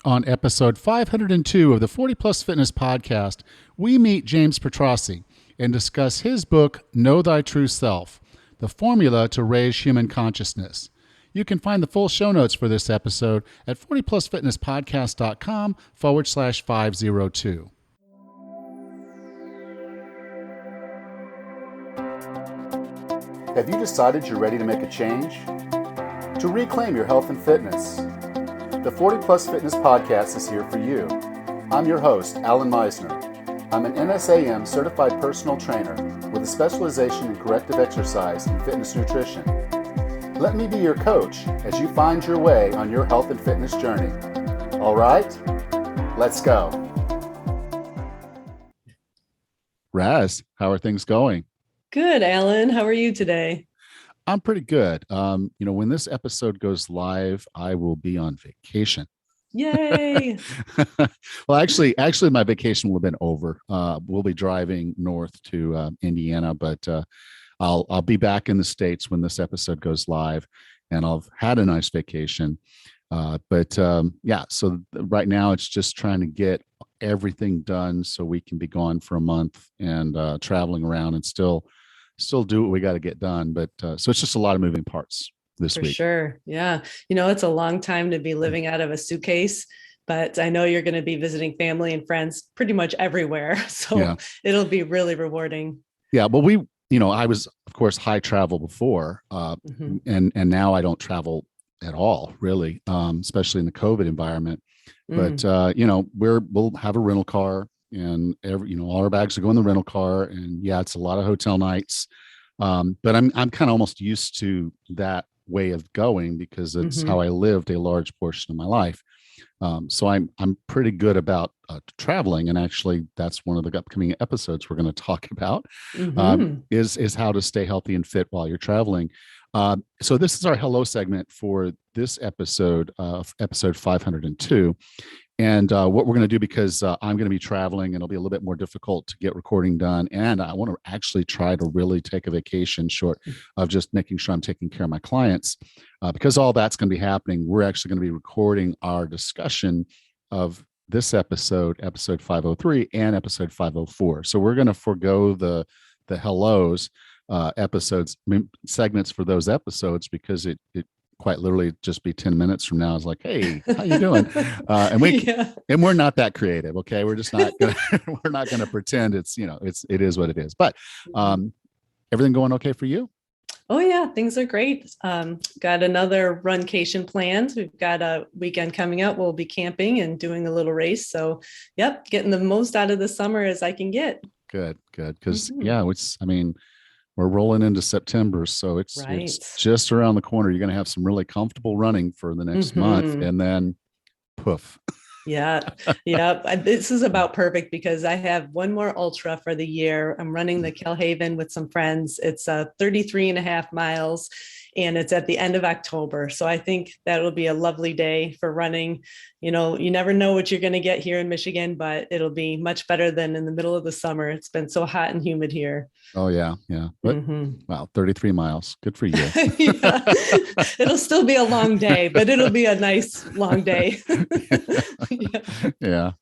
On episode 502 of the 40 Plus Fitness podcast, we meet James Petrossi and discuss his book, Know Thy True Self, the formula to raise human consciousness. You can find the full show notes for this episode at 40plusfitnesspodcast.com/502. Have you decided you're ready to make a change? To reclaim your health and fitness? The 40 Plus Fitness Podcast is here for you. I'm your host, Alan Meisner. I'm an NSAM certified personal trainer with a specialization in corrective exercise and fitness nutrition. Let me be your coach as you find your way on your health and fitness journey. All right, let's go. Raz, how are things going? Good, Alan. How are you today? I'm pretty good. When this episode goes live, I will be on vacation. Yay! Well, actually, my vacation will have been over. We'll be driving north to Indiana, but I'll be back in the States when this episode goes live, and I've had a nice vacation. So right now it's just trying to get everything done so we can be gone for a month and traveling around and still do what we got to get done. But so it's just a lot of moving parts this week. For sure. Yeah. It's a long time to be living out of a suitcase, but I know you're going to be visiting family and friends pretty much everywhere. So It'll be really rewarding. Yeah. Well, I was, of course, high travel before, and now I don't travel at all, really, especially in the COVID environment. But, we'll have a rental car. And all our bags will go in the rental car, and it's a lot of hotel nights. But I'm kind of almost used to that way of going because it's how I lived a large portion of my life. So I'm pretty good about traveling, and actually that's one of the upcoming episodes we're going to talk about is how to stay healthy and fit while you're traveling. So this is our hello segment for this episode, episode 502. And what we're going to do, because I'm going to be traveling and it'll be a little bit more difficult to get recording done. And I want to actually try to really take a vacation short of just making sure I'm taking care of my clients. Because all that's going to be happening, we're actually going to be recording our discussion of this episode 503 and episode 504. So we're going to forego the hellos segments for those episodes, because it quite literally just be 10 minutes from now. I was like, hey, how you doing? And we're not that creative. Okay. We're just not gonna, we're not going to pretend it is what it is. But everything going okay for you? Oh yeah, things are great. Got another runcation planned. We've got a weekend coming up. We'll be camping and doing a little race. So getting the most out of the summer as I can get. Good. Because we're rolling into September, so it's just around the corner. You're going to have some really comfortable running for the next month, and then poof. Yeah. This is about perfect because I have one more ultra for the year. I'm running the Kelhaven with some friends. It's 33 and a half miles, and it's at the end of October. So I think that'll be a lovely day for running. You never know what you're going to get here in Michigan, but it'll be much better than in the middle of the summer. It's been so hot and humid here. Oh yeah. But wow, 33 miles. Good for you. It'll still be a long day, but it'll be a nice long day. Yeah.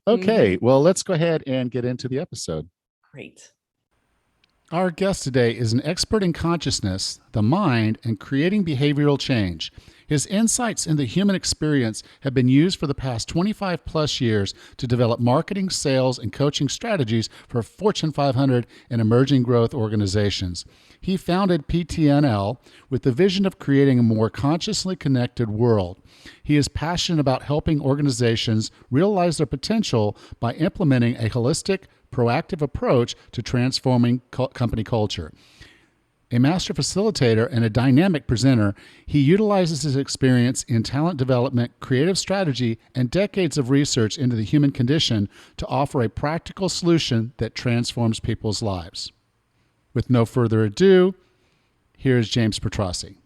Okay. Well, let's go ahead and get into the episode. Great. Our guest today is an expert in consciousness, the mind, and creating behavioral change. His insights into human experience have been used for the past 25 plus years to develop marketing, sales, and coaching strategies for Fortune 500 and emerging growth organizations. He founded PTNL with the vision of creating a more consciously connected world. He is passionate about helping organizations realize their potential by implementing a holistic, proactive approach to transforming company culture. A master facilitator and a dynamic presenter, he utilizes his experience in talent development, creative strategy, and decades of research into the human condition to offer a practical solution that transforms people's lives. With no further ado, here's James Petrossi.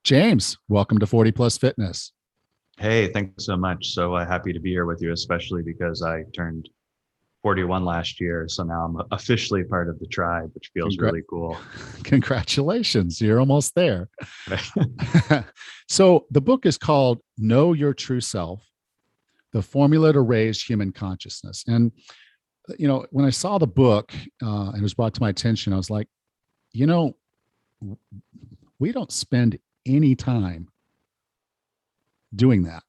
James, welcome to 40 Plus Fitness. Hey, thanks so much. So happy to be here with you, especially because I turned 41 last year. So now I'm officially part of the tribe, which feels really cool. Congratulations. You're almost there. So the book is called Know Your True Self, The Formula to Raise Human Consciousness. And, when I saw the book and it was brought to my attention, I was like, we don't spend any time doing that.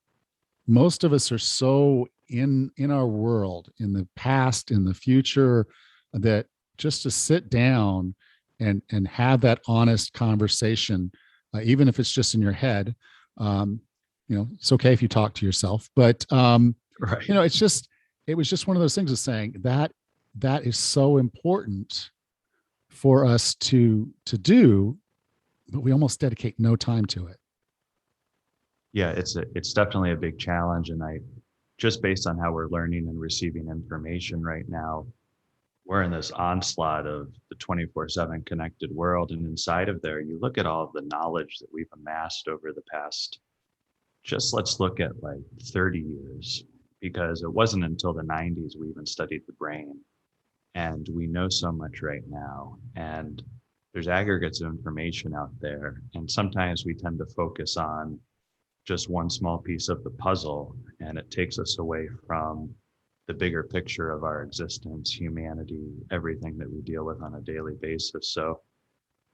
Most of us are so in our world, in the past, in the future, that just to sit down and have that honest conversation, even if it's just in your head, it's okay if you talk to yourself, but right. It was just one of those things of saying that is so important for us to do, but we almost dedicate no time to it. Yeah, it's definitely a big challenge. And just based on how we're learning and receiving information right now, we're in this onslaught of the 24/7 connected world. And inside of there, you look at all of the knowledge that we've amassed over the past, let's look at like 30 years, because it wasn't until the 90s we even studied the brain. And we know so much right now. And there's aggregates of information out there. And sometimes we tend to focus on just one small piece of the puzzle, and it takes us away from the bigger picture of our existence, humanity, everything that we deal with on a daily basis. So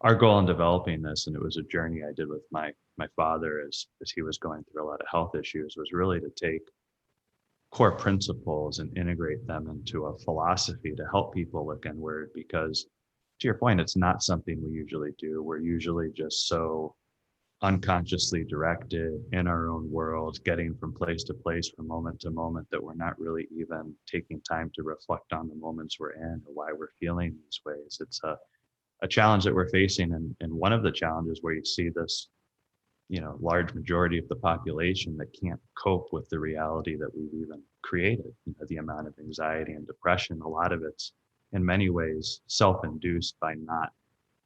our goal in developing this, and it was a journey I did with my father as he was going through a lot of health issues, was really to take core principles and integrate them into a philosophy to help people look inward. Because to your point, it's not something we usually do. We're usually just so unconsciously directed in our own world, getting from place to place, from moment to moment, that we're not really even taking time to reflect on the moments we're in or why we're feeling these ways. It's a challenge that we're facing. And one of the challenges where you see this, large majority of the population that can't cope with the reality that we've even created, the amount of anxiety and depression. A lot of it's in many ways self-induced by not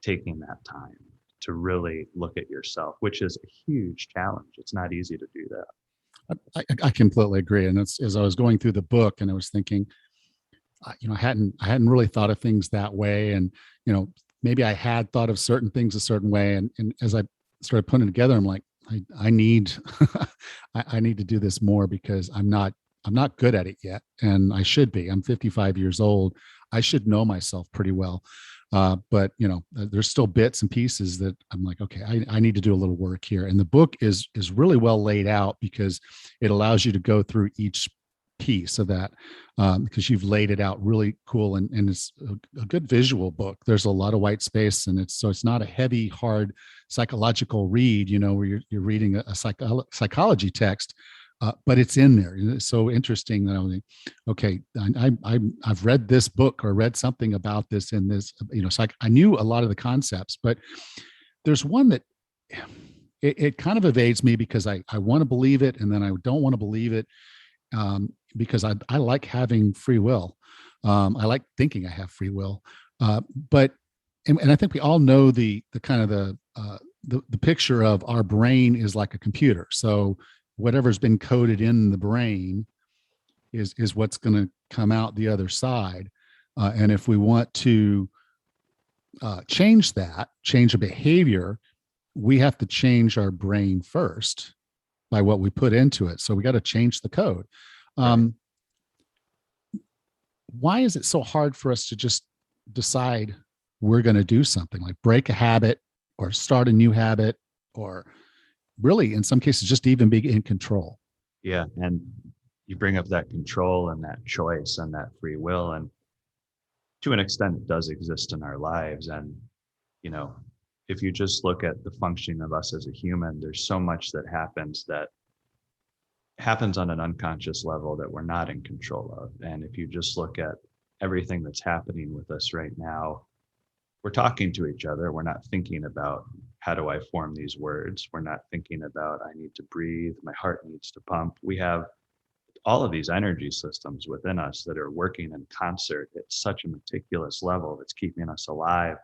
taking that time to really look at yourself, which is a huge challenge. It's not easy to do that. I completely agree. And it's, as I was going through the book and I was thinking, I hadn't really thought of things that way. And, maybe I had thought of certain things a certain way. And as I started putting it together, I'm like, I need, I need to do this more, because I'm not good at it yet. And I should be. I'm 55 years old. I should know myself pretty well. But there's still bits and pieces that I'm like, okay, I need to do a little work here. And the book is really well laid out, because it allows you to go through each piece of that, because you've laid it out really cool, and it's a good visual book. There's a lot of white space, and it's not a heavy, hard psychological read, where you're reading a psychology text. But it's in there. It's so interesting that I was like, okay, I've read this book or read something about this in this, so I knew a lot of the concepts, but there's one that it kind of evades me, because I want to believe it, and then I don't want to believe it, because I like having free will. I like thinking I have free will, but I think we all know the kind of the picture of our brain is like a computer. So whatever's been coded in the brain is what's going to come out the other side. And if we want to change a behavior, we have to change our brain first by what we put into it. So we got to change the code. Why is it so hard for us to just decide we're going to do something, like break a habit or start a new habit, or really, in some cases, just even be in control? Yeah. And you bring up that control and that choice and that free will. And to an extent, it does exist in our lives. And, if you just look at the functioning of us as a human, there's so much that happens on an unconscious level that we're not in control of. And if you just look at everything that's happening with us right now, we're talking to each other. We're not thinking about, how do I form these words? We're not thinking about, I need to breathe, my heart needs to pump. We have all of these energy systems within us that are working in concert at such a meticulous level that's keeping us alive.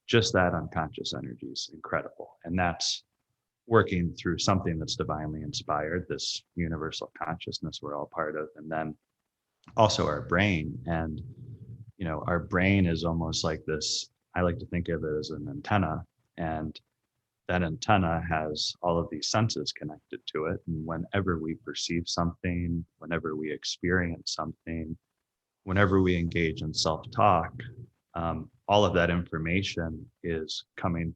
Just that unconscious energy is incredible. And that's working through something that's divinely inspired, this universal consciousness we're all part of. And then also our brain. And, our brain is almost like this, I like to think of it as an antenna. And that antenna has all of these senses connected to it. And whenever we perceive something, whenever we experience something, whenever we engage in self-talk, all of that information is coming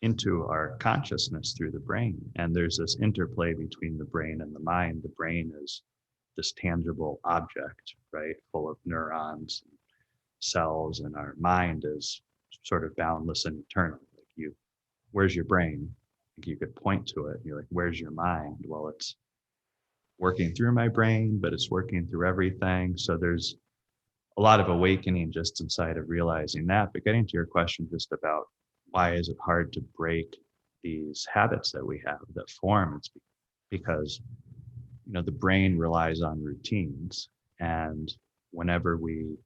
into our consciousness through the brain. And there's this interplay between the brain and the mind. The brain is this tangible object, right? Full of neurons, and cells, and our mind is sort of boundless and eternal. Like where's your brain? Like you could point to it. And you're like, where's your mind? Well, it's working through my brain, but it's working through everything. So there's a lot of awakening just inside of realizing that. But getting to your question just about why is it hard to break these habits that we have that form, it's because the brain relies on routines. And whenever we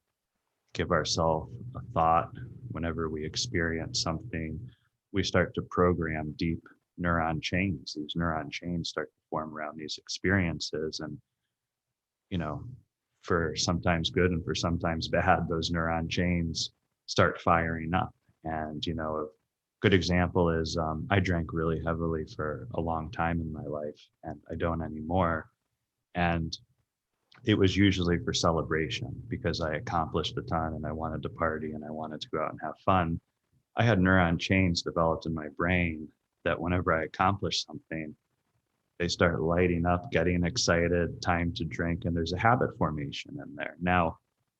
give ourselves a thought, whenever we experience something, we start to program deep neuron chains. These neuron chains start to form around these experiences. And, for sometimes good and for sometimes bad, those neuron chains start firing up. And, a good example is I drank really heavily for a long time in my life, and I don't anymore. And it was usually for celebration because I accomplished a ton and I wanted to party and I wanted to go out and have fun. I had neuron chains developed in my brain that whenever I accomplished something, they start lighting up, getting excited, time to drink, and there's a habit formation in there. Now,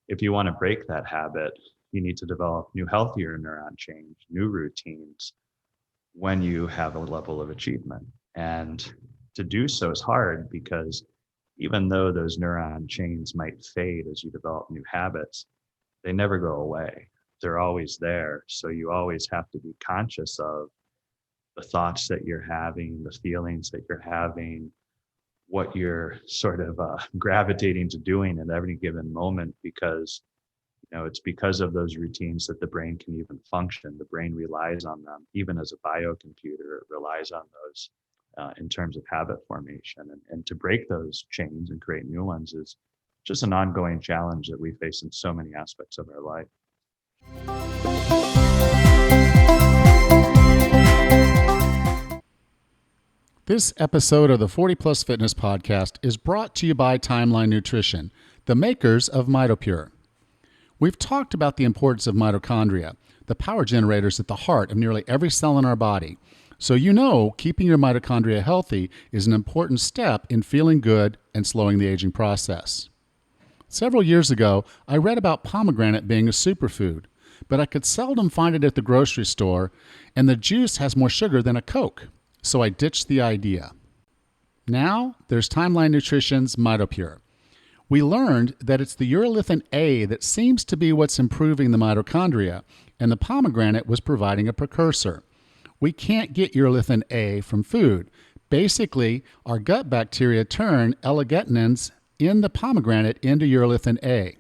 if you want to break that habit, you need to develop new, healthier neuron chains, new routines when you have a level of achievement. And to do so is hard because even though those neuron chains might fade as you develop new habits, they never go away. They're always there. So you always have to be conscious of the thoughts that you're having, the feelings that you're having, what you're sort of gravitating to doing at every given moment, because it's because of those routines that the brain can even function. The brain relies on them, even as a biocomputer, it relies on those in terms of habit formation. And to break those chains and create new ones is just an ongoing challenge that we face in so many aspects of our life. This episode of the 40 Plus Fitness Podcast is brought to you by Timeline Nutrition, the makers of MitoPure. We've talked about the importance of mitochondria, the power generators at the heart of nearly every cell in our body. So keeping your mitochondria healthy is an important step in feeling good and slowing the aging process. Several years ago, I read about pomegranate being a superfood, but I could seldom find it at the grocery store, and the juice has more sugar than a Coke. So I ditched the idea. Now there's Timeline Nutrition's MitoPure. We learned that it's the urolithin A that seems to be what's improving the mitochondria, and the pomegranate was providing a precursor. We can't get urolithin A from food. Basically, our gut bacteria turn L-arginins in the pomegranate into urolithin A.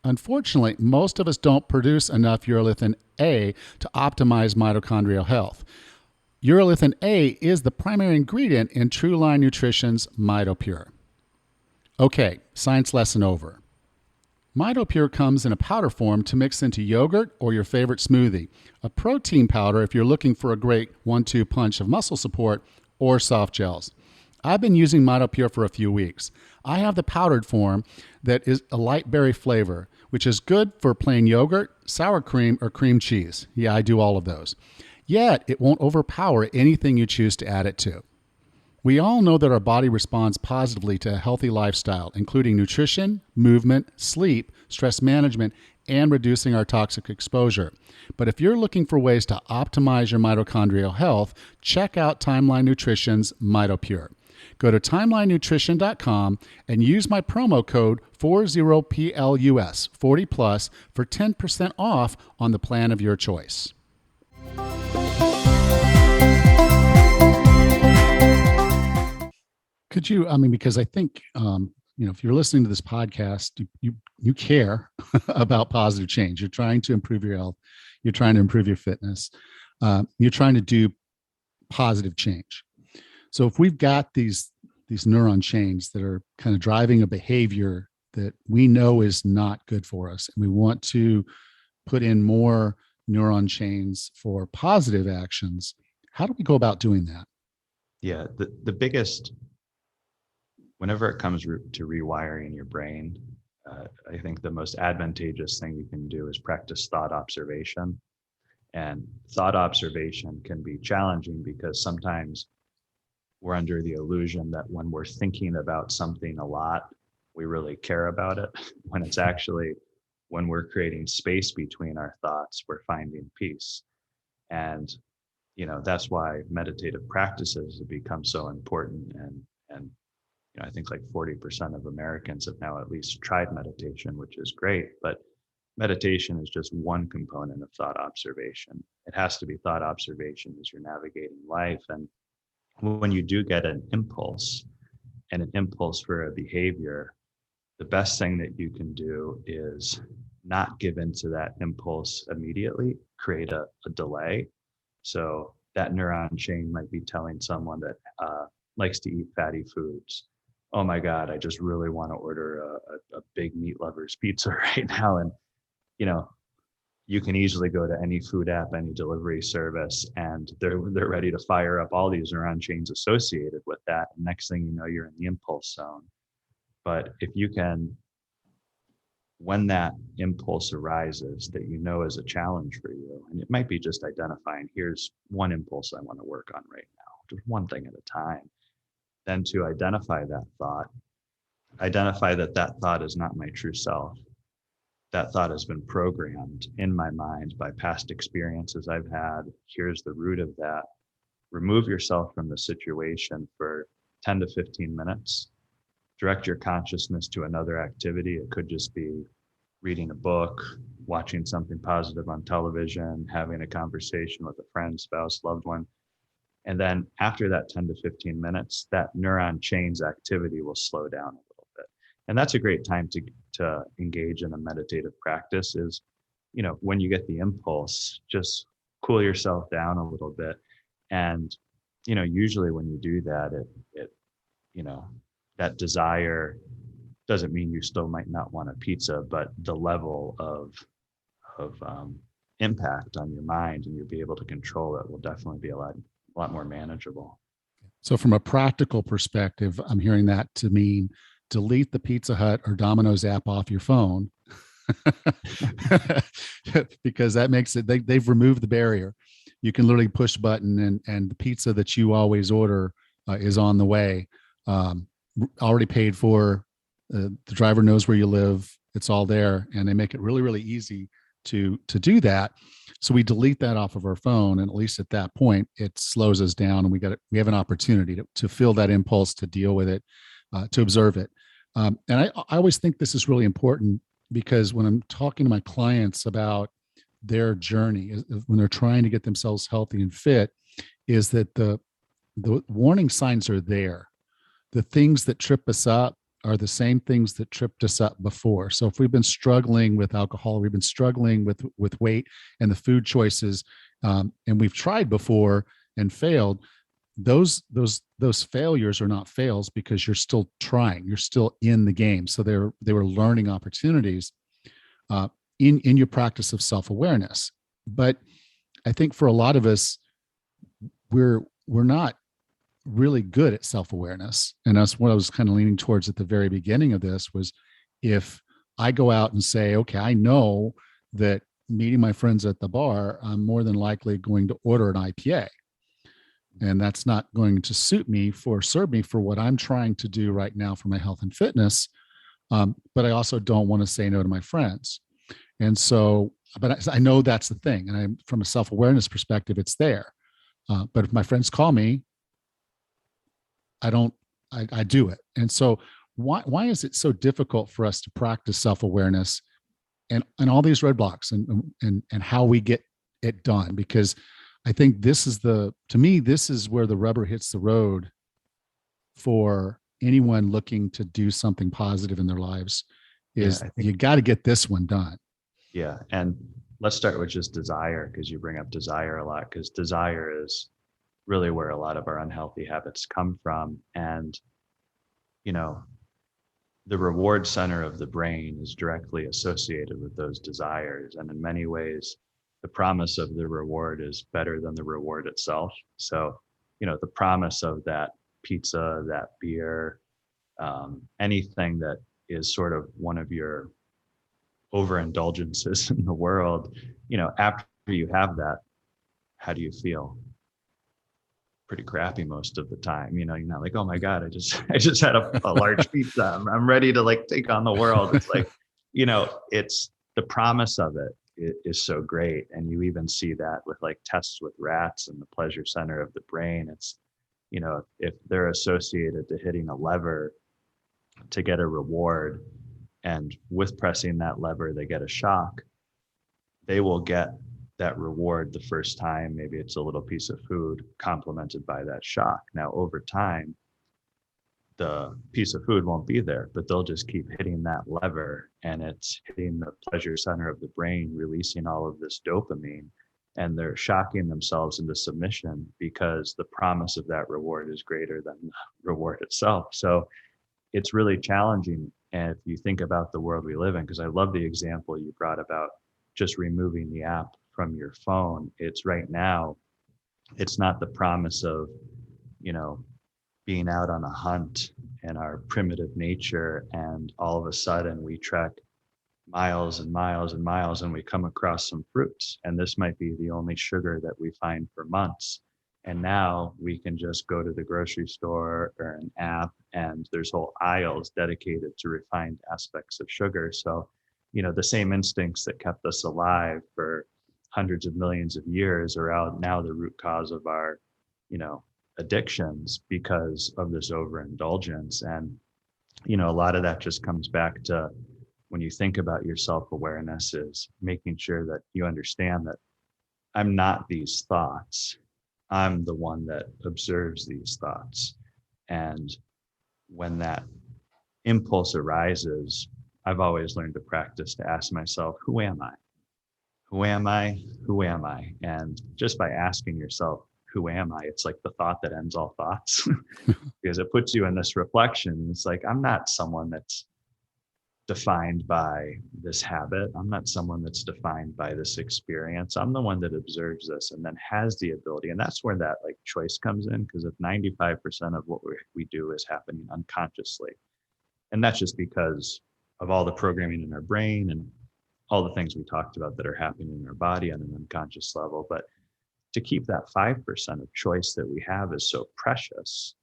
Unfortunately, most of us don't produce enough urolithin A to optimize mitochondrial health. Urolithin A is the primary ingredient in TrueLine Nutrition's MitoPure. Okay, science lesson over. MitoPure comes in a powder form to mix into yogurt or your favorite smoothie, a protein powder if you're looking for a great 1-2 punch of muscle support, or soft gels. I've been using MitoPure for a few weeks. I have the powdered form that is a light berry flavor, which is good for plain yogurt, sour cream, or cream cheese. Yeah, I do all of those. Yet, it won't overpower anything you choose to add it to. We all know that our body responds positively to a healthy lifestyle, including nutrition, movement, sleep, stress management, and reducing our toxic exposure. But if you're looking for ways to optimize your mitochondrial health, check out Timeline Nutrition's MitoPure. Go to timelinenutrition.com and use my promo code 40PLUS, 40 plus, for 10% off on the plan of your choice. Could you, because I think, if you're listening to this podcast, you care about positive change. You're trying to improve your health. You're trying to improve your fitness. You're trying to do positive change. So if we've got these neuron chains that are kind of driving a behavior that we know is not good for us, and we want to put in more neuron chains for positive actions, how do we go about doing that? Yeah, the biggest, whenever it comes to rewiring your brain, I think the most advantageous thing you can do is practice thought observation. And thought observation can be challenging because sometimes we're under the illusion that when we're thinking about something a lot, we really care about it. When it's actually, when we're creating space between our thoughts, we're finding peace. And that's why meditative practices have become so important. And I think like 40% of Americans have now at least tried meditation, which is great. But meditation is just one component of thought observation. It has to be thought observation as you're navigating life. And when you do get an impulse for a behavior, the best thing that you can do is not give into that impulse immediately, create a delay. So that neuron chain might be telling someone that likes to eat fatty foods, oh my God, I just really want to order a big meat lovers pizza right now. And, you can easily go to any food app, any delivery service, and they're ready to fire up all these neuron chains associated with that. And next thing you know, you're in the impulse zone. But if you can, when that impulse arises that is a challenge for you, and it might be just identifying, here's one impulse I want to work on right now, just one thing at a time, then to identify that thought, identify that thought is not my true self. That thought has been programmed in my mind by past experiences I've had. Here's the root of that. Remove yourself from the situation for 10 to 15 minutes. Direct your consciousness to another activity. It could just be reading a book, watching something positive on television, having a conversation with a friend, spouse, loved one. And then after that 10 to 15 minutes, that neuron chain's activity will slow down a little bit. And that's a great time to engage in a meditative practice is, when you get the impulse, just cool yourself down a little bit. And, usually when you do that, that desire doesn't mean you still might not want a pizza, but the level of impact on your mind and you'll be able to control it will definitely be a lot more manageable. So from a practical perspective, I'm hearing that to mean delete the Pizza Hut or Domino's app off your phone because that makes it, they've removed the barrier. You can literally push a button and the pizza that you always order is on the way, already paid for. The driver knows where you live. It's all there. And they make it really, really easy to do that. So we delete that off of our phone. And at least at that point, it slows us down and we have an opportunity to feel that impulse, to deal with it, to observe it. And I always think this is really important because when I'm talking to my clients about their journey, when they're trying to get themselves healthy and fit, is that the warning signs are there. The things that trip us up are the same things that tripped us up before. So if we've been struggling with alcohol, we've been struggling with weight and the food choices, and we've tried before and failed, those failures are not fails because you're still trying, you're still in the game. So they were learning opportunities in your practice of self-awareness. But I think for a lot of us, we're not really good at self-awareness. And that's what I was kind of leaning towards at the very beginning of this was, if I go out and say, okay, I know that meeting my friends at the bar, I'm more than likely going to order an IPA. And that's not going to serve me for what I'm trying to do right now for my health and fitness. But I also don't want to say no to my friends. And so, but I know that's the thing. And from a self-awareness perspective, it's there. But if my friends call me, I do it. And so why is it so difficult for us to practice self-awareness and all these roadblocks and how we get it done? Because I think this is where the rubber hits the road for anyone looking to do something positive in their lives is you got to get this one done. Yeah. And let's start with just desire, because you bring up desire a lot, because desire is really where a lot of our unhealthy habits come from. And, the reward center of the brain is directly associated with those desires. And in many ways, the promise of the reward is better than the reward itself. So, the promise of that pizza, that beer, anything that is sort of one of your overindulgences in the world, after you have that, how do you feel? Pretty crappy most of the time. You're not like, oh my God, I just had a large pizza. I'm ready to like take on the world. It's like, it's the promise of it is so great. And you even see that with like tests with rats and the pleasure center of the brain. It's, if they're associated to hitting a lever to get a reward, and with pressing that lever, they get a shock, they will get that reward the first time. Maybe it's a little piece of food complemented by that shock. Now, over time, the piece of food won't be there, but they'll just keep hitting that lever, and it's hitting the pleasure center of the brain, releasing all of this dopamine, and they're shocking themselves into submission because the promise of that reward is greater than the reward itself. So it's really challenging. And if you think about the world we live in, because I love the example you brought about just removing the app from your phone. It's right now, it's not the promise of, being out on a hunt in our primitive nature, and all of a sudden we trek miles and miles and miles and we come across some fruits, and this might be the only sugar that we find for months. And now we can just go to the grocery store or an app, and there's whole aisles dedicated to refined aspects of sugar. So, the same instincts that kept us alive for hundreds of millions of years are out now the root cause of our, addictions because of this overindulgence. And, a lot of that just comes back to when you think about your self-awareness is making sure that you understand that I'm not these thoughts. I'm the one that observes these thoughts. And when that impulse arises, I've always learned to practice to ask myself, who am I? Who am I? Who am I? And just by asking yourself, who am I? It's like the thought that ends all thoughts because it puts you in this reflection. It's like, I'm not someone that's defined by this habit. I'm not someone that's defined by this experience. I'm the one that observes this and then has the ability. And that's where that like choice comes in, because if 95% of what we do is happening unconsciously, and that's just because of all the programming in our brain and all the things we talked about that are happening in our body on an unconscious level. But to keep that 5% of choice that we have is so precious.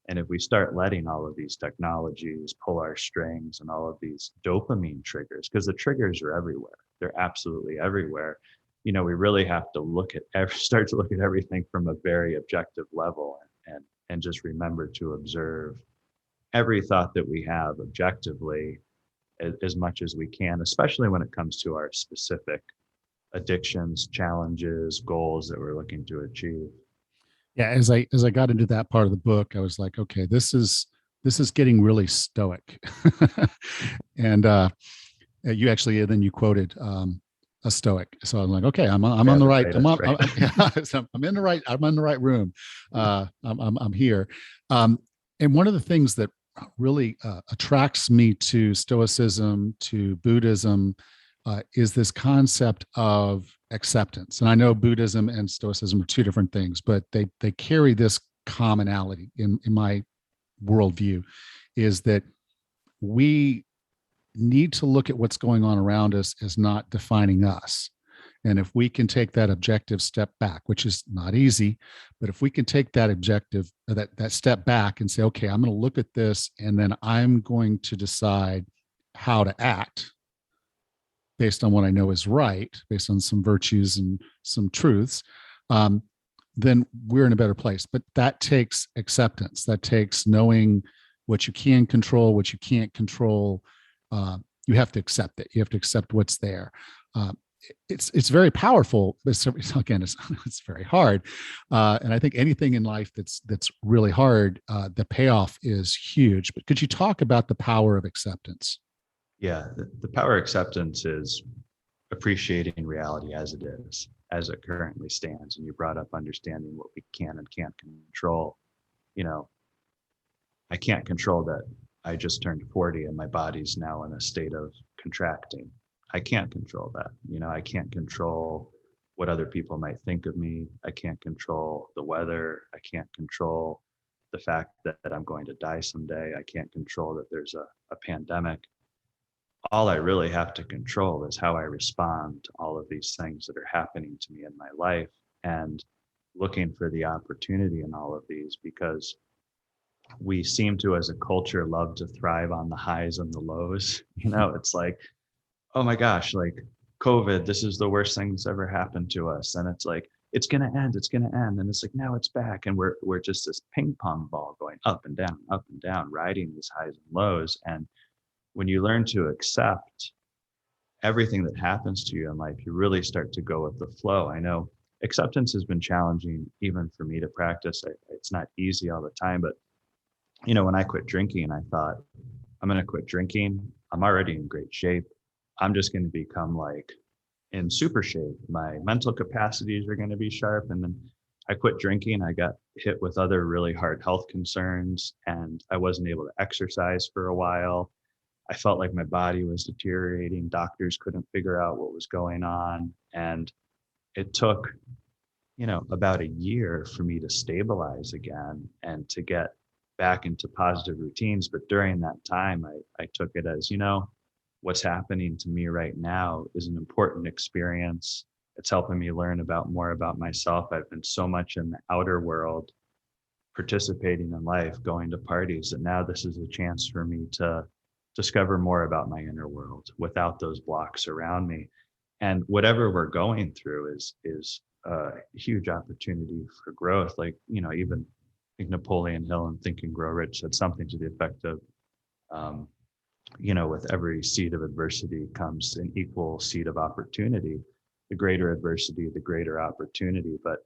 And if we start letting all of these technologies pull our strings and all of these dopamine triggers, because the triggers are everywhere, they're absolutely everywhere. We really have to start to look at everything from a very objective level, and just remember to observe every thought that we have objectively as much as we can, especially when it comes to our specific addictions, challenges, goals that we're looking to achieve. Yeah, as I got into that part of the book, I was like, okay, this is getting really stoic. And you actually, then you quoted a stoic. So I'm like, okay, I'm on the right. I'm in the right. I'm in the right room. I'm here. And one of the things that really attracts me to Stoicism, to Buddhism, is this concept of acceptance. And I know Buddhism and Stoicism are two different things, but they carry this commonality in my worldview, is that we need to look at what's going on around us as not defining us. And if we can take that objective step back, which is not easy, but if we can take that objective, that step back and say, okay, I'm going to look at this, and then I'm going to decide how to act based on what I know is right, based on some virtues and some truths, then we're in a better place. But that takes acceptance. That takes knowing what you can control, what you can't control. You have to accept it. You have to accept what's there. It's very powerful, but it's very hard. And I think anything in life that's really hard, the payoff is huge. But could you talk about the power of acceptance? Yeah, the power of acceptance is appreciating reality as it is, as it currently stands. And you brought up understanding what we can and can't control. I can't control that I just turned 40 and my body's now in a state of contracting. I can't control that. I can't control what other people might think of me. I can't control the weather. I can't control the fact that I'm going to die someday. I can't control that there's a pandemic. All I really have to control is how I respond to all of these things that are happening to me in my life, and looking for the opportunity in all of these, because we seem to, as a culture, love to thrive on the highs and the lows. It's like, oh my gosh, like COVID, this is the worst thing that's ever happened to us. And it's like, it's going to end, it's going to end. And it's like, now it's back. And we're just this ping pong ball going up and down, riding these highs and lows. And when you learn to accept everything that happens to you in life, you really start to go with the flow. I know acceptance has been challenging even for me to practice. It's not easy all the time, but when I quit drinking, I thought, I'm going to quit drinking. I'm already in great shape. I'm just going to become like in super shape. My mental capacities are going to be sharp. And then I quit drinking. I got hit with other really hard health concerns, and I wasn't able to exercise for a while. I felt like my body was deteriorating. Doctors couldn't figure out what was going on. And it took, about a year for me to stabilize again and to get back into positive routines. But during that time, I took it as, what's happening to me right now is an important experience. It's helping me learn more about myself. I've been so much in the outer world, participating in life, going to parties, that now this is a chance for me to discover more about my inner world without those blocks around me. And whatever we're going through is a huge opportunity for growth. Like, even I think Napoleon Hill in Think and Grow Rich said something to the effect of, with every seed of adversity comes an equal seed of opportunity. The greater adversity, the greater opportunity. But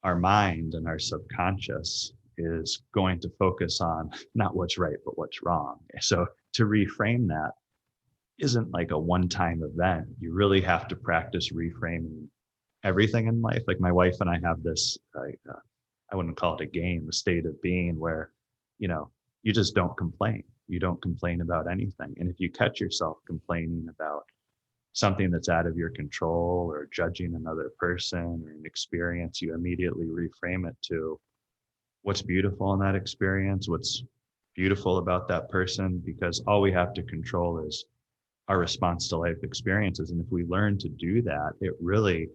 our mind and our subconscious is going to focus on not what's right, but what's wrong. So to reframe that isn't like a one-time event. You really have to practice reframing everything in life. Like my wife and I have this, I wouldn't call it a game, a state of being where, you just don't complain. You don't complain about anything. And if you catch yourself complaining about something that's out of your control, or judging another person or an experience, you immediately reframe it to what's beautiful in that experience, what's beautiful about that person, because all we have to control is our response to life experiences. And if we learn to do that, it really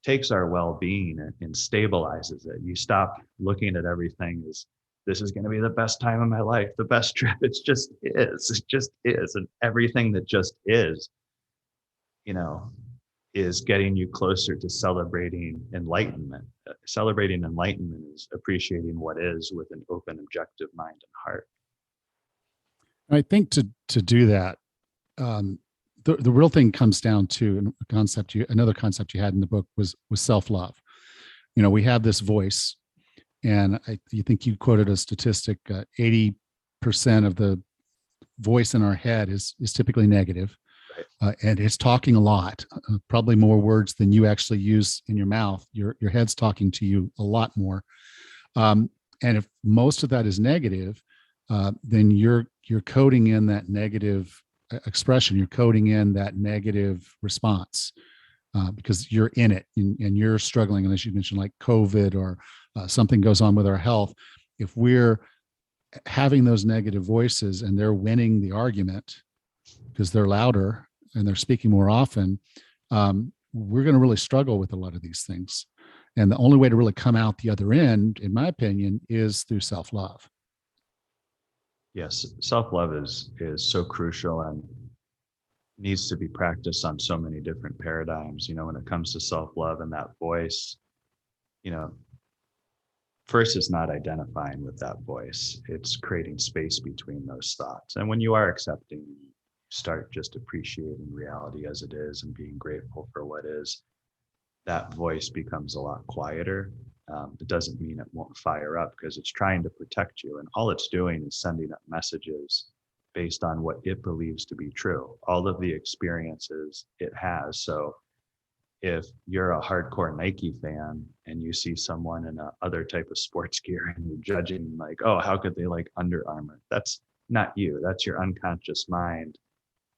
takes our well-being and stabilizes it. You stop looking at everything as, this is going to be the best time of my life, the best trip. It just is. And everything that just is, is getting you closer to celebrating enlightenment. Celebrating enlightenment is appreciating what is with an open, objective mind and heart. I think to do that, the real thing comes down to another concept you had in the book was self-love. We have this voice, and you think you quoted a statistic, 80% of the voice in our head is typically negative. And it's talking a lot, probably more words than you actually use in your mouth. Your head's talking to you a lot more. And if most of that is negative, then you're coding in that negative expression. You're coding in that negative response because you're in it and you're struggling. And as you mentioned, like COVID or something goes on with our health, if we're having those negative voices and they're winning the argument because they're louder and they're speaking more often, we're going to really struggle with a lot of these things. And the only way to really come out the other end, in my opinion, is through self-love. Yes, self-love is so crucial and needs to be practiced on so many different paradigms. When it comes to self-love and that voice, first, it's not identifying with that voice. It's creating space between those thoughts. And when you are accepting, you start just appreciating reality as it is and being grateful for what is, that voice becomes a lot quieter. It doesn't mean it won't fire up, because it's trying to protect you. And all it's doing is sending up messages based on what it believes to be true, all of the experiences it has. So if you're a hardcore Nike fan and you see someone in a other type of sports gear and you're judging like, oh, how could they like Under Armour? That's not you. That's your unconscious mind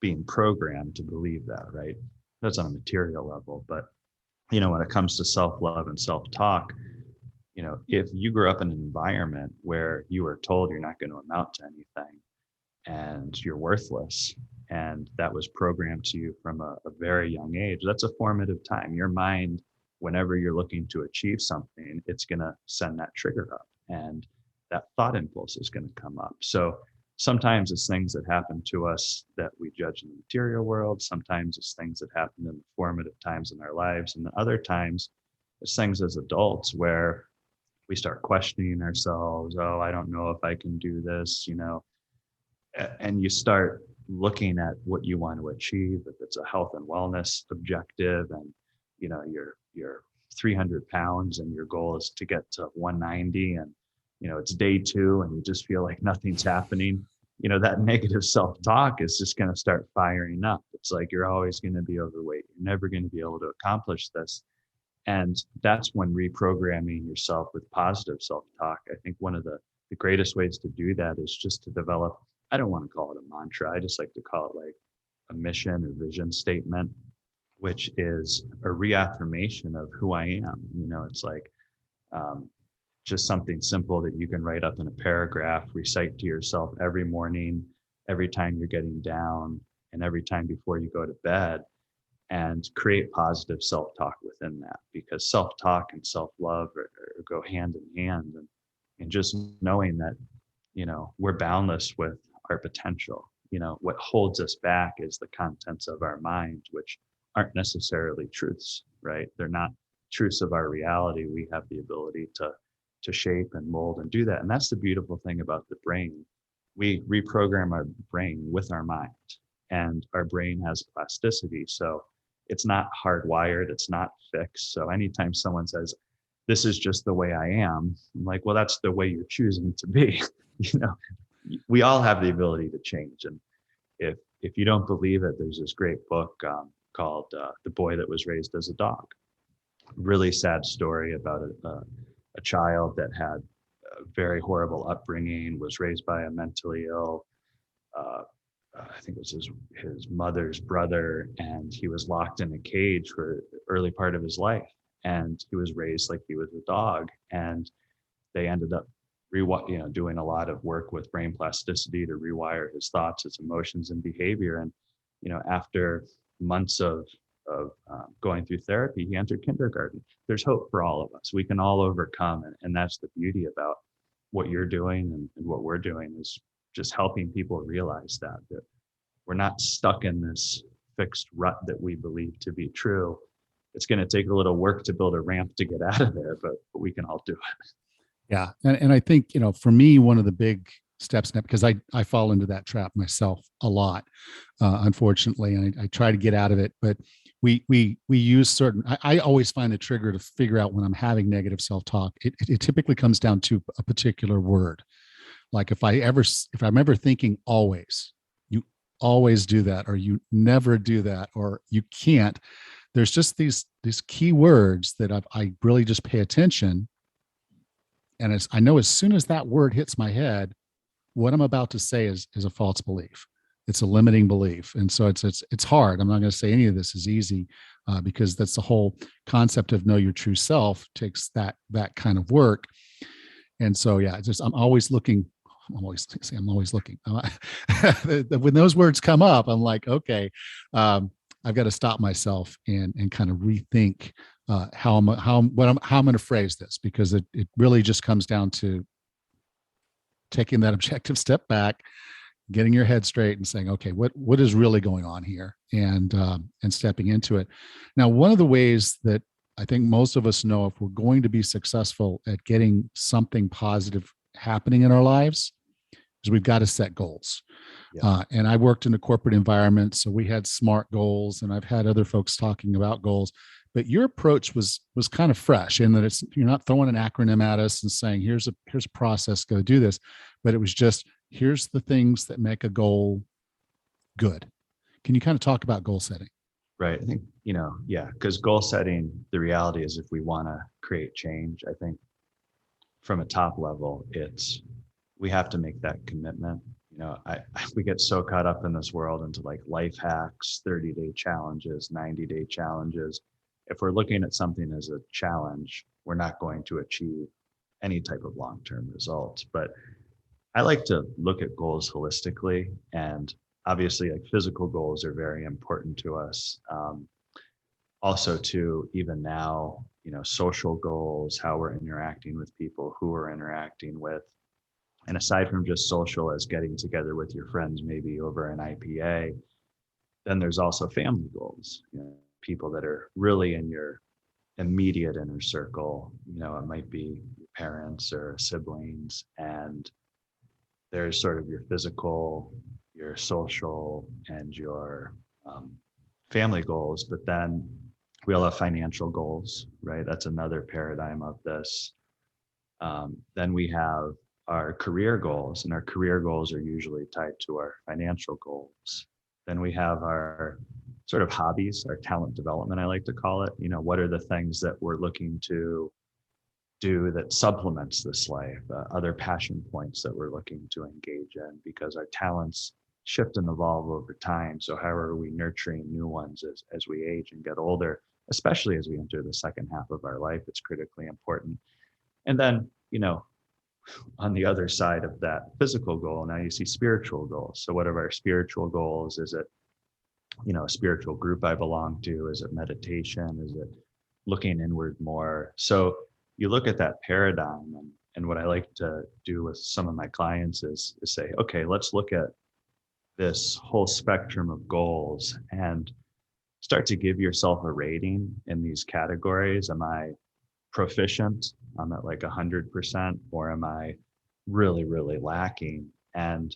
being programmed to believe that, right? That's on a material level. But, when it comes to self-love and self-talk, if you grew up in an environment where you were told you're not going to amount to anything and you're worthless, and that was programmed to you from a very young age, that's a formative time. Your mind, whenever you're looking to achieve something, it's going to send that trigger up, and that thought impulse is going to come up. So sometimes it's things that happen to us that we judge in the material world. Sometimes it's things that happen in the formative times in our lives. And other times it's things as adults where we start questioning ourselves. Oh, I don't know if I can do this, and you start looking at what you want to achieve. If it's a health and wellness objective, and you're 300 pounds and your goal is to get to 190, and it's day 2 and you just feel like nothing's happening, that negative self-talk is just going to start firing up. It's like you're always going to be overweight, you're never going to be able to accomplish this. And that's when reprogramming yourself with positive self-talk, I think one of the greatest ways to do that is just to develop, I don't want to call it a mantra, I just like to call it like a mission or vision statement, which is a reaffirmation of who I am. It's like just something simple that you can write up in a paragraph, recite to yourself every morning, every time you're getting down, and every time before you go to bed, and create positive self-talk within that, because self-talk and self-love go hand in hand. And just knowing that, we're boundless with our potential. What holds us back is the contents of our mind, which aren't necessarily truths, right? They're not truths of our reality. We have the ability to shape and mold and do that. And that's the beautiful thing about the brain. We reprogram our brain with our mind, and our brain has plasticity. So it's not hardwired, it's not fixed. So anytime someone says, this is just the way I am, I'm like, well, that's the way you're choosing to be. We all have the ability to change. And if you don't believe it, there's this great book called The Boy That Was Raised as a Dog. Really sad story about a child that had a very horrible upbringing, was raised by a mentally ill, I think it was his mother's brother, and he was locked in a cage for the early part of his life. And he was raised like he was a dog. And they ended up doing a lot of work with brain plasticity to rewire his thoughts, his emotions, and behavior. And after months of going through therapy, he entered kindergarten. There's hope for all of us. We can all overcome, and that's the beauty about what you're doing and what we're doing, is just helping people realize that we're not stuck in this fixed rut that we believe to be true. It's going to take a little work to build a ramp to get out of there, but we can all do it. Yeah. And I think, for me, one of the big steps now, because I fall into that trap myself a lot, unfortunately, and I try to get out of it, but we use certain, I always find the trigger to figure out when I'm having negative self-talk. It typically comes down to a particular word. Like if I'm ever thinking always, you always do that, or you never do that, or you can't, there's just these key words that I really just pay attention. And I know as soon as that word hits my head, what I'm about to say is a false belief. It's a limiting belief. And so it's hard. I'm not going to say any of this is easy because that's the whole concept of know your true self takes that kind of work. And so, yeah, I'm always looking. When those words come up, I'm like, okay, I've got to stop myself and kind of rethink how I'm going to phrase this, because it really just comes down to taking that objective step back, getting your head straight, and saying, okay, what is really going on here, and stepping into it. Now, one of the ways that I think most of us know if we're going to be successful at getting something positive happening in our lives is we've got to set goals. Yeah. And I worked in a corporate environment, so we had SMART goals, and I've had other folks talking about goals. But your approach was kind of fresh in that you're not throwing an acronym at us and saying, here's a process, go do this. But it was just, here's the things that make a goal good. Can you kind of talk about goal setting? Right. I think, because goal setting, the reality is if we want to create change, I think from a top level, we have to make that commitment. we get so caught up in this world into like life hacks, 30-day challenges, 90-day challenges. If we're looking at something as a challenge, we're not going to achieve any type of long-term results. But I like to look at goals holistically, and obviously like physical goals are very important to us. Also to even now, social goals, how we're interacting with people, who we're interacting with. And aside from just social as getting together with your friends, maybe over an IPA, then there's also family goals, people that are really in your immediate inner circle. It might be your parents or siblings, and there's sort of your physical, your social, and your family goals. But then we all have financial goals, right? That's another paradigm of this. Then we have our career goals, and our career goals are usually tied to our financial goals. Then we have our sort of hobbies, our talent development, I like to call it. What are the things that we're looking to do that supplements this life, other passion points that we're looking to engage in, because our talents shift and evolve over time. So how are we nurturing new ones as we age and get older, especially as we enter the second half of our life? It's critically important. And then, on the other side of that physical goal, now you see spiritual goals. So what are our spiritual goals? Is it, a spiritual group I belong to? Is it meditation? Is it looking inward more? So you look at that paradigm, and what I like to do with some of my clients is say, okay, let's look at this whole spectrum of goals and start to give yourself a rating in these categories. Am I proficient? I'm at like 100%, or am I really, really lacking? And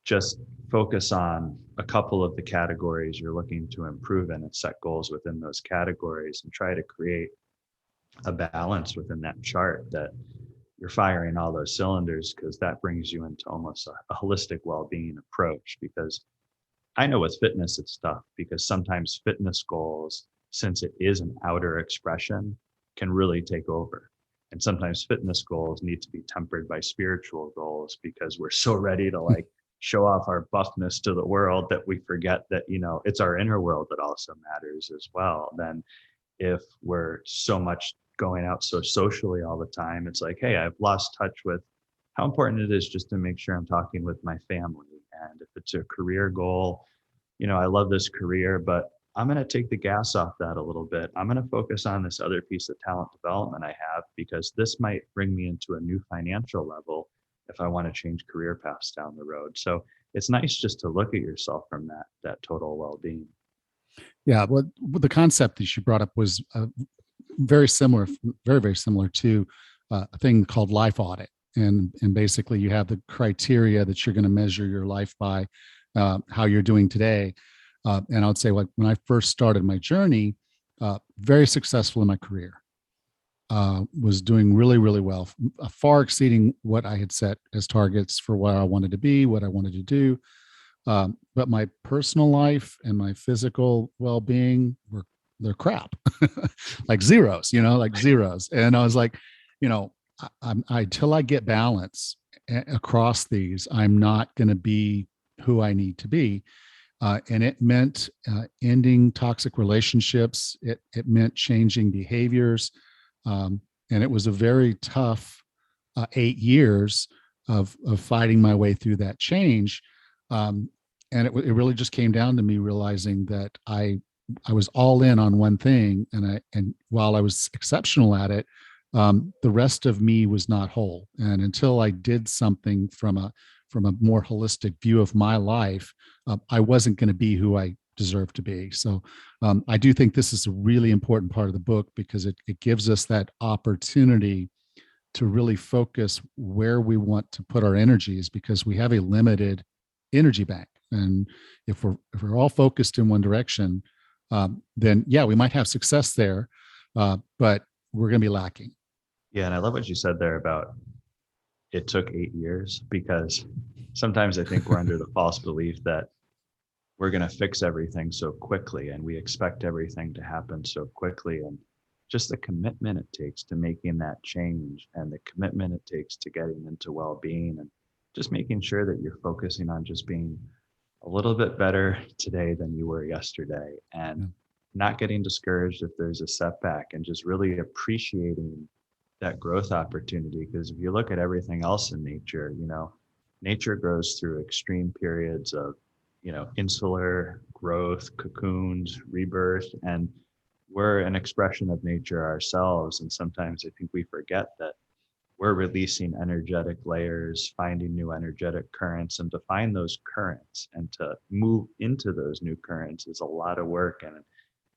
just focus on a couple of the categories you're looking to improve in and set goals within those categories, and try to create a balance within that chart that you're firing all those cylinders, because that brings you into almost a holistic well-being approach. Because I know with fitness, it's tough, because sometimes fitness goals, since it is an outer expression, can really take over. And sometimes fitness goals need to be tempered by spiritual goals, because we're so ready to like show off our buffness to the world that we forget that, it's our inner world that also matters as well. Then if we're so much going out so socially all the time, it's like, hey, I've lost touch with how important it is just to make sure I'm talking with my family. And if it's a career goal, I love this career, but I'm going to take the gas off that a little bit. I'm going to focus on this other piece of talent development I have, because this might bring me into a new financial level if I want to change career paths down the road. So it's nice just to look at yourself from that total well-being. Yeah, well, the concept that you brought up was very similar, very, very similar to a thing called life audit. And basically you have the criteria that you're going to measure your life by, how you're doing today. And I would say, like, when I first started my journey, very successful in my career, was doing really, really well, far exceeding what I had set as targets for where I wanted to be, what I wanted to do. But my personal life and my physical well-being they're crap, like zeros, like zeros. And I was like, until I get balance across these, I'm not going to be who I need to be. And it meant ending toxic relationships. It meant changing behaviors. And it was a very tough 8 years of fighting my way through that change. And it really just came down to me realizing that I was all in on one thing, and while I was exceptional at it, the rest of me was not whole. And until I did something from a more holistic view of my life, I wasn't going to be who I deserve to be. So I do think this is a really important part of the book, because it gives us that opportunity to really focus where we want to put our energies, because we have a limited energy bank. And if we're all focused in one direction, then yeah, we might have success there, but we're going to be lacking. Yeah, and I love what you said there about it took 8 years, because sometimes I think we're under the false belief that we're going to fix everything so quickly, and we expect everything to happen so quickly. And just the commitment it takes to making that change, and the commitment it takes to getting into well-being, and just making sure that you're focusing on just being a little bit better today than you were yesterday, and Yeah. not getting discouraged if there's a setback, and just really appreciating that growth opportunity. Because if you look at everything else in nature, nature grows through extreme periods of, insular growth, cocoons, rebirth, and we're an expression of nature ourselves. And sometimes I think we forget that we're releasing energetic layers, finding new energetic currents, and to find those currents and to move into those new currents is a lot of work.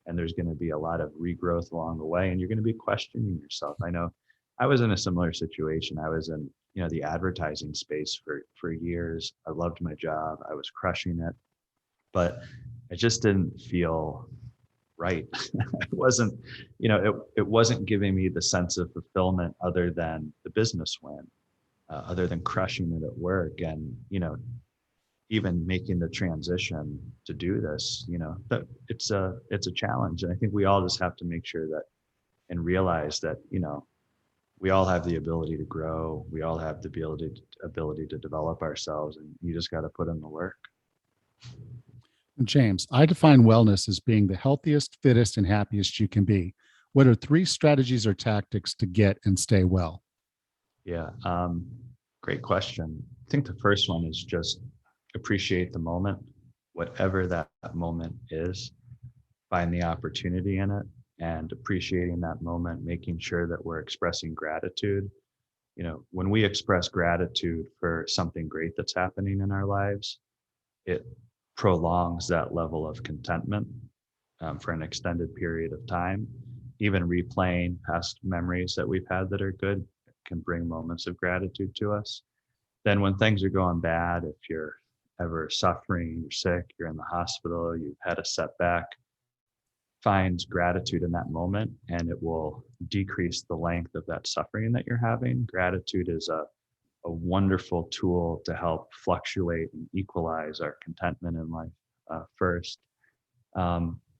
And there's going to be a lot of regrowth along the way, and you're going to be questioning yourself. I know I was in a similar situation. I was in, the advertising space for years. I loved my job. I was crushing it, but I just didn't feel right. It wasn't, it wasn't giving me the sense of fulfillment other than the business win, other than crushing it at work. And, even making the transition to do this, that it's a challenge. And I think we all just have to make sure that and realize that, we all have the ability to grow. We all have the ability to develop ourselves, and you just got to put in the work. James, I define wellness as being the healthiest, fittest, and happiest you can be. What are 3 strategies or tactics to get and stay well? Yeah, great question. I think the first one is just appreciate the moment, whatever that moment is, find the opportunity in it, and appreciating that moment, making sure that we're expressing gratitude. When we express gratitude for something great that's happening in our lives, it prolongs that level of contentment for an extended period of time. Even replaying past memories that we've had that are good can bring moments of gratitude to us. Then when things are going bad, if you're ever suffering, you're sick, you're in the hospital, you've had a setback, find gratitude in that moment, and it will decrease the length of that suffering that you're having. Gratitude is a wonderful tool to help fluctuate and equalize our contentment in life, first.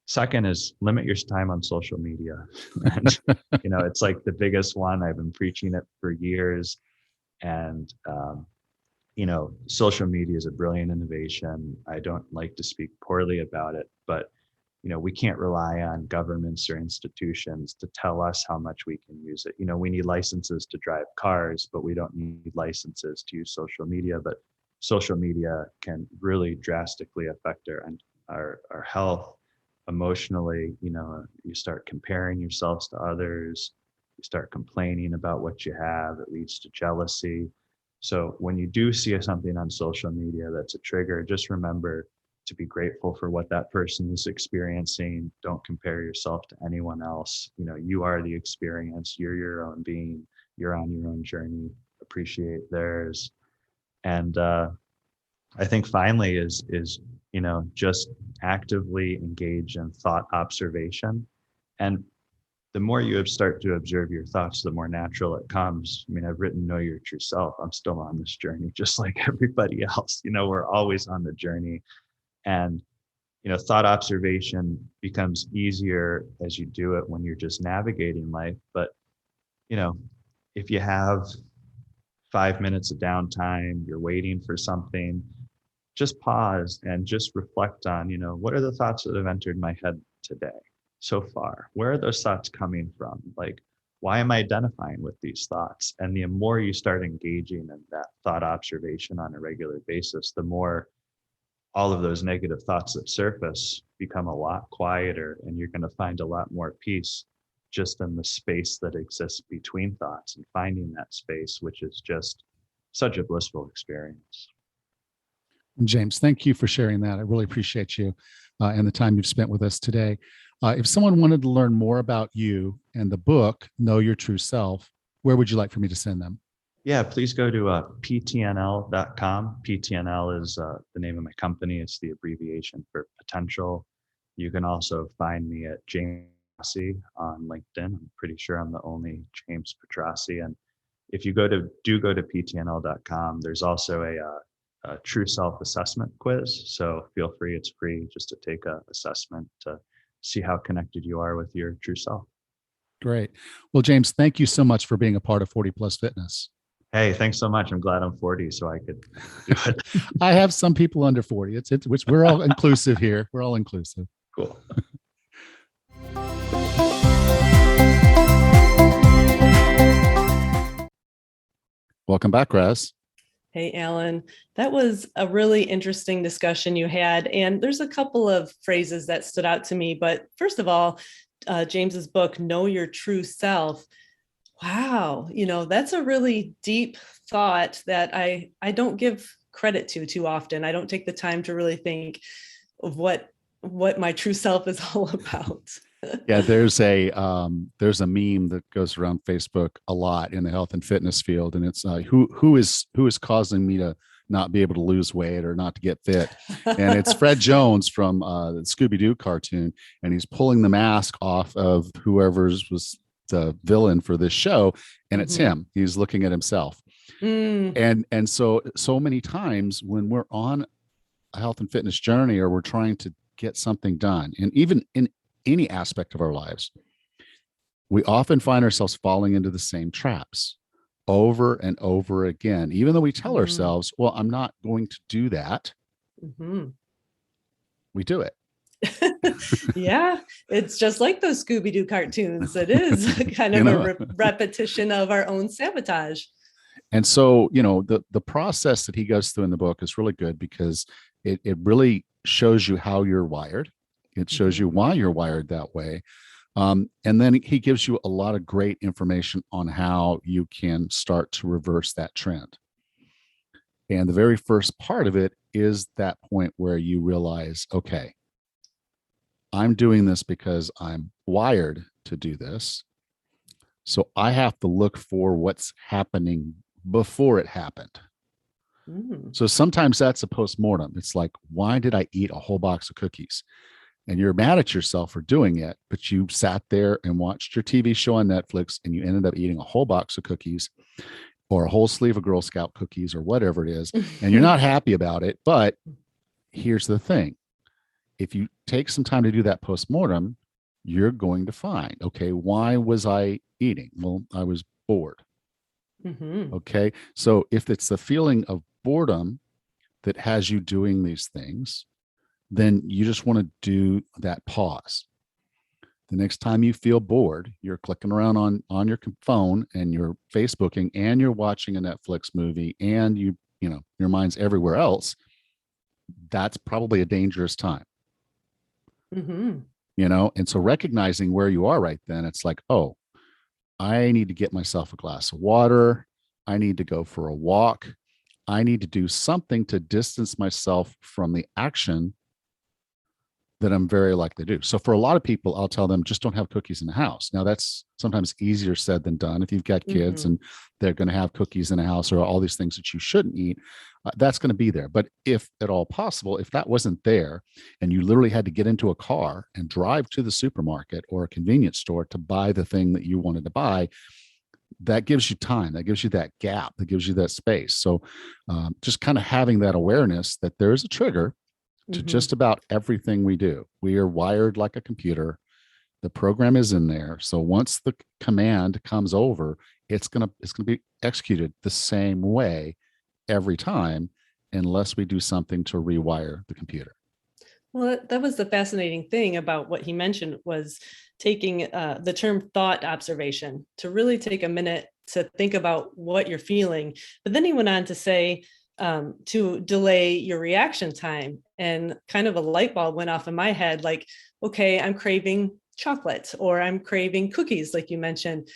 Second is limit your time on social media. And, it's like the biggest one. I've been preaching it for years. And, social media is a brilliant innovation. I don't like to speak poorly about it, but we can't rely on governments or institutions to tell us how much we can use it. We need licenses to drive cars, but we don't need licenses to use social media. But social media can really drastically affect our health emotionally. You start comparing yourselves to others, you start complaining about what you have, it leads to jealousy. So when you do see something on social media that's a trigger, just remember to be grateful for what that person is experiencing. Don't compare yourself to anyone else. You are the experience, you're your own being, you're on your own journey, appreciate theirs. And I think finally is just actively engage in thought observation. And the more you start to observe your thoughts, the more natural it comes. I mean, I've written Know Your True Self. I'm still on this journey, just like everybody else. We're always on the journey. And, thought observation becomes easier as you do it when you're just navigating life. But, if you have 5 minutes of downtime, you're waiting for something, just pause and just reflect on, what are the thoughts that have entered my head today so far? Where are those thoughts coming from? Like, why am I identifying with these thoughts? And the more you start engaging in that thought observation on a regular basis, the more all of those negative thoughts that surface become a lot quieter, and you're going to find a lot more peace just in the space that exists between thoughts, and finding that space, which is just such a blissful experience. James, thank you for sharing that. I really appreciate you and the time you've spent with us today. If someone wanted to learn more about you and the book, Know Your True Self, where would you like for me to send them? Yeah, please go to ptnl.com. PTNL is the name of my company. It's the abbreviation for potential. You can also find me at James Petrossi on LinkedIn. I'm pretty sure I'm the only James Petrossi. And if you go to ptnl.com, there's also a true self assessment quiz. So feel free, it's free, just to take an assessment to see how connected you are with your true self. Great. Well, James, thank you so much for being a part of 40 Plus Fitness. Hey, thanks so much. I'm glad I'm 40 so I could do it. I have some people under 40. It's which we're all inclusive here. We're all inclusive. Cool. Welcome back, Raz. Hey, Alan, that was a really interesting discussion you had. And there's a couple of phrases that stood out to me. But first of all, James's book, Know Your True Self. Wow, that's a really deep thought that I don't give credit to too often. I don't take the time to really think of what my true self is all about. Yeah, there's a meme that goes around Facebook a lot in the health and fitness field, and it's who is causing me to not be able to lose weight or not to get fit, and it's Fred Jones from the Scooby-Doo cartoon, and he's pulling the mask off of whoever's was the villain for this show, and it's him. He's looking at himself, and so many times when we're on a health and fitness journey, or we're trying to get something done, and even in any aspect of our lives, we often find ourselves falling into the same traps over and over again, even though we tell ourselves, well, I'm not going to do that. We do it. Yeah, it's just like those Scooby-Doo cartoons. It is kind of a repetition of our own sabotage. And so, the process that he goes through in the book is really good because it really shows you how you're wired. It shows you why you're wired that way. And then he gives you a lot of great information on how you can start to reverse that trend. And the very first part of it is that point where you realize, okay, I'm doing this because I'm wired to do this. So I have to look for what's happening before it happened. So sometimes that's a postmortem. It's like, why did I eat a whole box of cookies? And you're mad at yourself for doing it, but you sat there and watched your TV show on Netflix and you ended up eating a whole box of cookies or a whole sleeve of Girl Scout cookies or whatever it is. And you're not happy about it. But here's the thing. If you take some time to do that postmortem, you're going to find, okay, why was I eating? Well, I was bored. Okay. So if it's the feeling of boredom that has you doing these things, then you just want to do that pause. The next time you feel bored, you're clicking around on your phone and you're Facebooking and you're watching a Netflix movie and your mind's everywhere else. That's probably a dangerous time. And so recognizing where you are right then, it's like, oh, I need to get myself a glass of water. I need to go for a walk. I need to do something to distance myself from the action that I'm very likely to do. So for a lot of people, I'll tell them, just don't have cookies in the house. Now that's sometimes easier said than done. If you've got kids and they're going to have cookies in the house or all these things that you shouldn't eat, that's going to be there. But if at all possible, if that wasn't there and you literally had to get into a car and drive to the supermarket or a convenience store to buy the thing that you wanted to buy, that gives you time, that gives you that gap, that gives you that space. So just kind of having that awareness that there is a trigger to just about everything we do. We are wired like a computer. The program is in there. So once the command comes over, it's gonna be executed the same way every time, unless we do something to rewire the computer. Well, that was the fascinating thing about what he mentioned was taking the term thought observation, to really take a minute to think about what you're feeling. But then he went on to say, to delay your reaction time, and kind of a light bulb went off in my head, like, okay, I'm craving chocolate or I'm craving cookies, like you mentioned.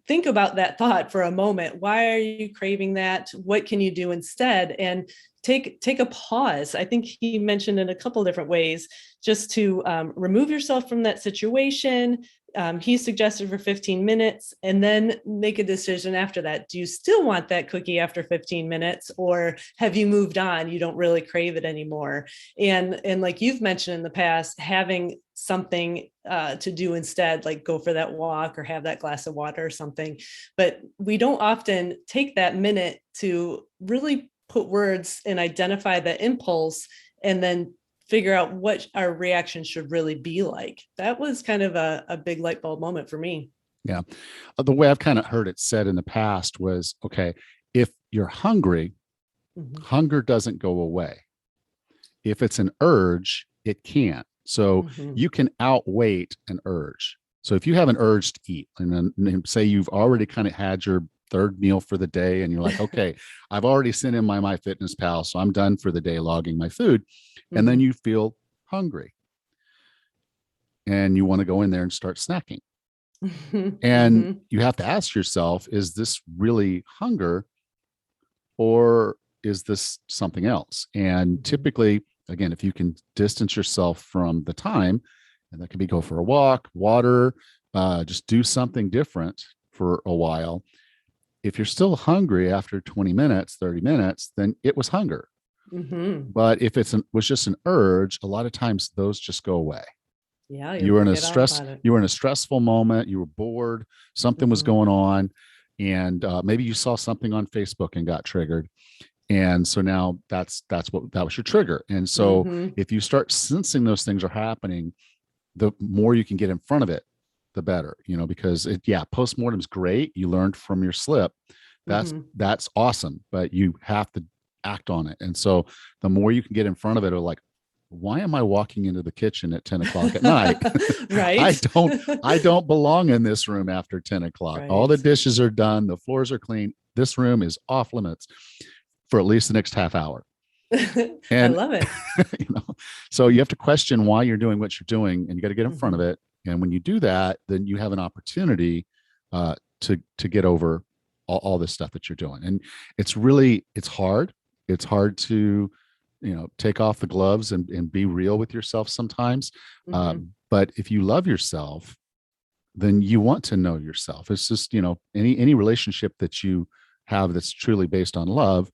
Think about that thought for a moment. Why are you craving that? What can you do instead? And take a pause. I think he mentioned in a couple different ways, just to remove yourself from that situation. He suggested for 15 minutes and then make a decision after that. Do you still want that cookie after 15 minutes, or have you moved on? You don't really crave it anymore. And like you've mentioned in the past, having something to do instead, like go for that walk or have that glass of water or something. But we don't often take that minute to really put words and identify the impulse and then figure out what our reaction should really be like. That was kind of a big light bulb moment for me. Yeah. The way I've kind of heard it said in the past was, okay, if you're hungry, hunger doesn't go away. If it's an urge, it can't. So you can outweight an urge. So if you have an urge to eat, and then say you've already kind of had your third meal for the day, and you're like, okay, I've already sent in my MyFitnessPal, so I'm done for the day logging my food. And then you feel hungry and you want to go in there and start snacking. And you have to ask yourself, is this really hunger or is this something else? And typically, again, if you can distance yourself from the time, and that could be go for a walk, water, just do something different for a while. If you're still hungry after 20 minutes, 30 minutes, then it was hunger. But if was just an urge, a lot of times those just go away. Yeah, you were in a stressful moment, you were bored, something was going on, and maybe you saw something on Facebook and got triggered. And so now that was your trigger. And so if you start sensing those things are happening, the more you can get in front of it, the better, because postmortem is great. You learned from your slip. That's awesome, but you have to act on it. And so the more you can get in front of it, or like, why am I walking into the kitchen at 10 o'clock at night? Right. I don't belong in this room after 10 o'clock. Right. All the dishes are done. The floors are clean. This room is off limits for at least the next half hour. And I love it. So you have to question why you're doing what you're doing, and you got to get in front of it. And when you do that, then you have an opportunity to get over all this stuff that you're doing. And it's hard. It's hard to, take off the gloves and be real with yourself sometimes. But if you love yourself, then you want to know yourself. It's just, any relationship that you have that's truly based on love,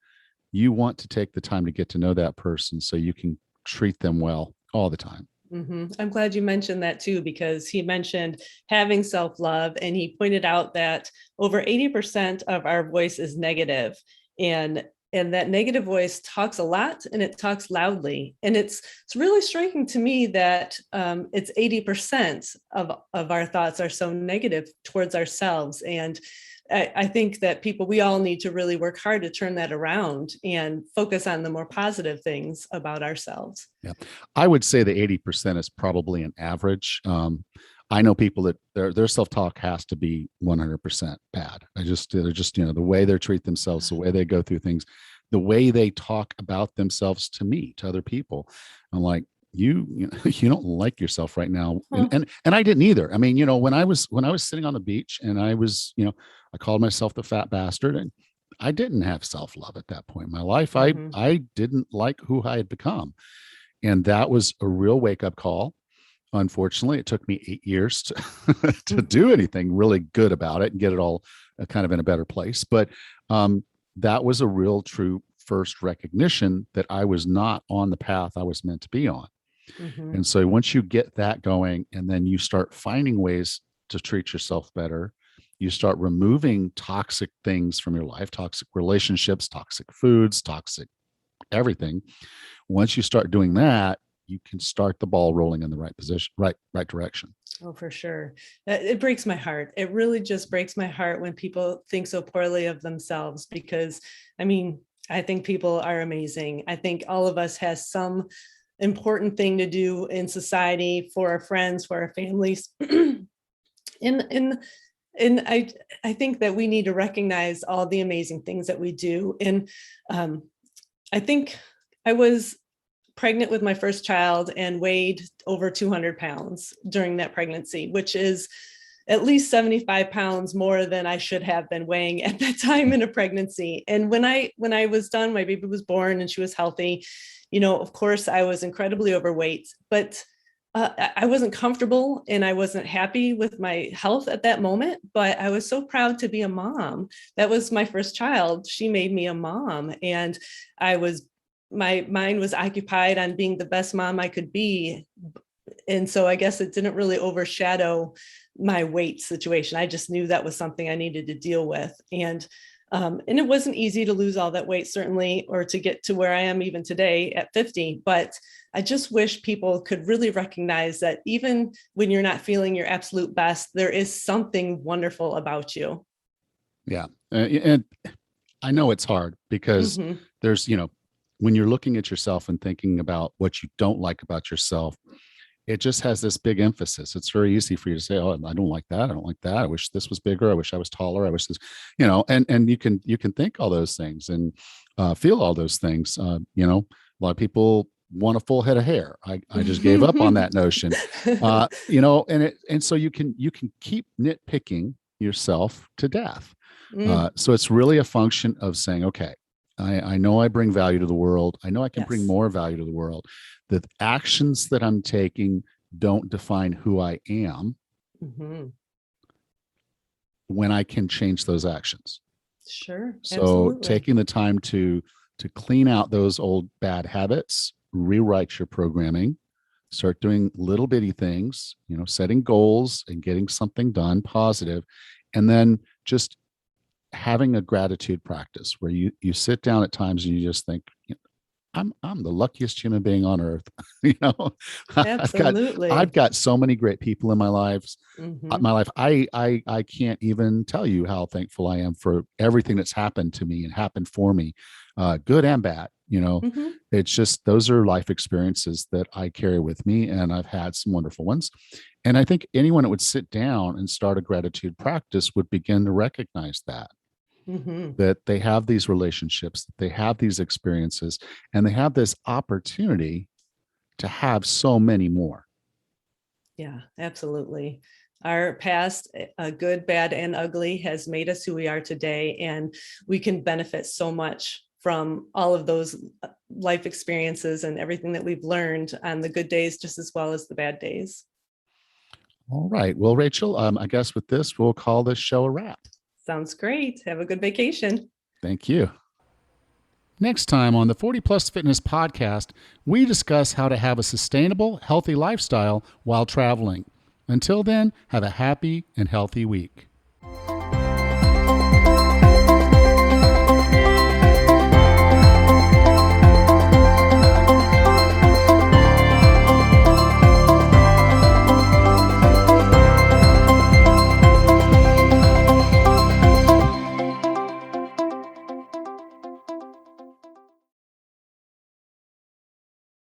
you want to take the time to get to know that person so you can treat them well all the time. I'm glad you mentioned that too, because he mentioned having self-love, and he pointed out that over 80% of our voice is negative, and that negative voice talks a lot and it talks loudly. And it's really striking to me that it's 80% of our thoughts are so negative towards ourselves. And I think that we all need to really work hard to turn that around and focus on the more positive things about ourselves. Yeah, I would say the 80% is probably an average. I know people that their self-talk has to be 100% bad. They're just, the way they treat themselves, the way they go through things, the way they talk about themselves to other people. I'm like, you don't like yourself right now. And I didn't either. I mean, when I was sitting on the beach and I was, I called myself the fat bastard, and I didn't have self-love at that point in my life. I didn't like who I had become. And that was a real wake-up call. Unfortunately, it took me 8 years to do anything really good about it and get it all kind of in a better place. But that was a real, true first recognition that I was not on the path I was meant to be on. And so once you get that going, and then you start finding ways to treat yourself better, you start removing toxic things from your life, toxic relationships, toxic foods, toxic everything. Once you start doing that, you can start the ball rolling in the right position, right direction. Oh, for sure. It breaks my heart. It really just breaks my heart when people think so poorly of themselves, because I think people are amazing. I think all of us has some important thing to do in society, for our friends, for our families. And I think that we need to recognize all the amazing things that we do. And I think I was pregnant with my first child and weighed over 200 pounds during that pregnancy, which is at least 75 pounds more than I should have been weighing at that time in a pregnancy. And when I was done, my baby was born and she was healthy. Of course, I was incredibly overweight, but I wasn't comfortable and I wasn't happy with my health at that moment, but I was so proud to be a mom. That was my first child. She made me a mom, and my mind was occupied on being the best mom I could be. And so I guess it didn't really overshadow my weight situation. I just knew that was something I needed to deal with. And And it wasn't easy to lose all that weight, certainly, or to get to where I am even today at 50. But I just wish people could really recognize that even when you're not feeling your absolute best, there is something wonderful about you. Yeah. And I know it's hard because there's, when you're looking at yourself and thinking about what you don't like about yourself, it just has this big emphasis. It's very easy for you to say, "Oh, I don't like that. I don't like that. I wish this was bigger. I wish I was taller. I wish this," and you can think all those things and feel all those things. A lot of people want a full head of hair. I just gave up on that notion. And so you can keep nitpicking yourself to death. So it's really a function of saying, okay, I know I bring value to the world. I know I can bring more value to the world. The actions that I'm taking don't define who I am when I can change those actions. Sure. So Absolutely. taking the time to clean out those old bad habits, rewrite your programming, start doing little bitty things, setting goals and getting something done positive, and then just having a gratitude practice where you sit down at times and you just think, I'm the luckiest human being on earth. Absolutely. I've got so many great people in my life. I can't even tell you how thankful I am for everything that's happened to me and happened for me, good and bad. It's just, those are life experiences that I carry with me, and I've had some wonderful ones. And I think anyone that would sit down and start a gratitude practice would begin to recognize that. That they have these relationships, that they have these experiences, and they have this opportunity to have so many more. Yeah, absolutely. Our past, good, bad, and ugly, has made us who we are today, and we can benefit so much from all of those life experiences and everything that we've learned on the good days just as well as the bad days. All right. Well, Rachel, I guess with this, we'll call this show a wrap. Sounds great. Have a good vacation. Thank you. Next time on the 40 Plus Fitness podcast, we discuss how to have a sustainable, healthy lifestyle while traveling. Until then, have a happy and healthy week.